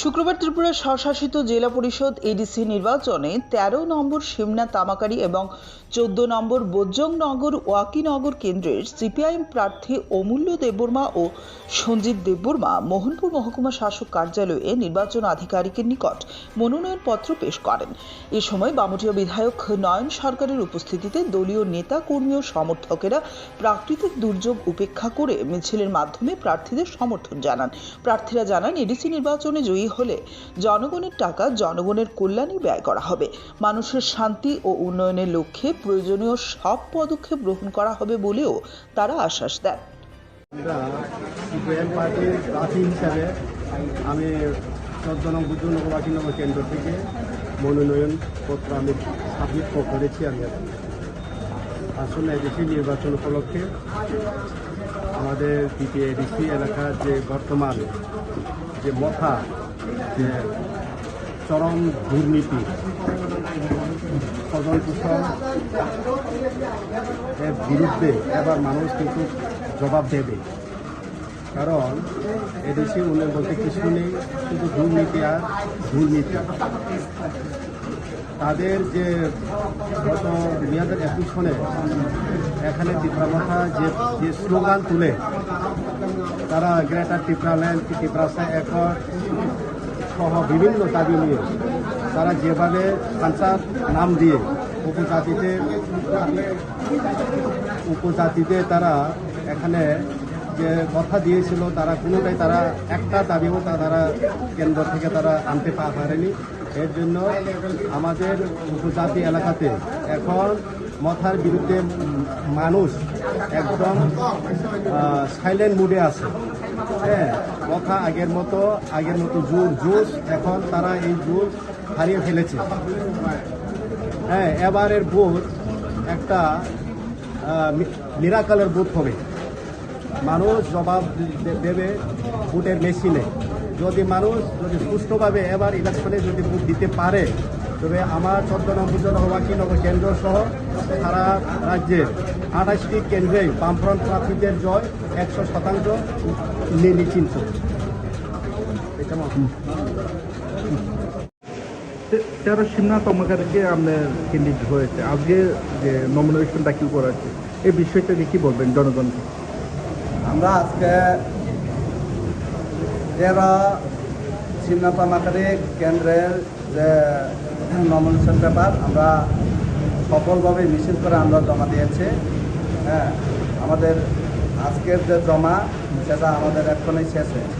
শুক্রবার ত্রিপুরা স্বশাসিত জেলা পরিষদ এডিসি নির্বাচনে ১৩ নম্বর শিমনা তামাকারি এবং ১৪ নম্বর বোজ্জংনগর ওয়াকিনগর কেন্দ্রের সিপিআইএম প্রার্থী অমূল্য দেববর্মা ও সঞ্জিত দেববর্মা মোহনপুর মহকুমা শাসক কার্যালয়ে নির্বাচন আধিকারিকের নিকট মনোনয়নপত্র পেশ করেন। এ সময় বামুটিয়া বিধায়ক নয়ন সরকারের উপস্থিতিতে দলীয় নেতা কর্মী ও সমর্থকেরা প্রাকৃতিক দুর্যোগ উপেক্ষা করে মিছিলের মাধ্যমে প্রার্থীদের সমর্থন জানান। প্রার্থীরা জানান, এডিসি নির্বাচনে জয়ী হলে জনগণের টাকা জনগণের কল্যাণে ব্যয় করা হবে। মানুষের শান্তি ও উন্নয়নের লক্ষ্যে প্রয়োজনীয় সব পদক্ষেপ গ্রহণ করা হবে বলেও তারা আশ্বাস দেন। সিপিআইএম পার্টির প্রার্থী হিসাবে আমি ১৪ নং বোজ্জংনগর ওয়াকিনগর কেন্দ্র থেকে মনোনয়নপত্র আমি সাবমিট করেছি। আমি আসলে এডিসি নির্বাচন উপলক্ষে আমাদের এডিসি এলাকার যে বর্তমান যে মথা যে চরম দুর্নীতি ফসল কুশল এর বিরুদ্ধে এবার মানুষ কিন্তু জবাব দেবে। কারণ এদেশে উন্নয়ন বলতে কিছু নেই, শুধু দুর্নীতি আর দুর্নীতি। তাদের যে গত ২০২১ সনে এখানে টিপ্রামথা যে স্লোগান তুলে তারা গ্রেটার টিপ্রাল্যান্ড টিপ্রাসা একট সহ বিভিন্ন দাবি নিয়ে তারা যেভাবে কালচার নাম দিয়ে উপজাতিতে তারা এখানে যে কথা দিয়েছিল তারা কোনোটাই তারা একটা দাবিও তারা কেন্দ্র থেকে তারা আনতে পারেনি। এর জন্য আমাদের উপজাতি এলাকাতে এখন মথার বিরুদ্ধে মানুষ একদম সাইলেন্ট মুডে আছে। হ্যাঁ, কথা আগের মতো জোশ এখন তারা এই জোশ হারিয়ে ফেলেছে। হ্যাঁ, এবারের ভোট একটা মিরাকলের ভোট হবে। মানুষ জবাব দেবে ভোটের মেশিনে। যদি মানুষ সুষ্ঠুভাবে এবার ইলেকশনে যদি ভোট দিতে পারে, তবে আমার ১৪ নং বোজ্জংনগর ওয়াকিনগর কেন্দ্র সহ সারা রাজ্যের ২৮টি কেন্দ্রেই বামফ্রন্ট প্রার্থীদের জয় ১০০% নিশ্চিন্ত। ১৩ শিমনা তামাকারিকে আপনার ক্যান্ডিডেট হয়েছে, আজকে যে নমিনেশন দাখিল করা হচ্ছে এই বিষয়টা নিয়ে কী বলবেন জনগণকে? আমরা আজকে ১৩ শিমনা তামাকারি কেন্দ্রের যে নমিনেশন পেপার আমরা সফলভাবে মিছিল করে আমরা জমা দিয়েছি। হ্যাঁ, আমাদের আজকের যে জমা সেটা আমাদের এখনই শেষ হয়েছে।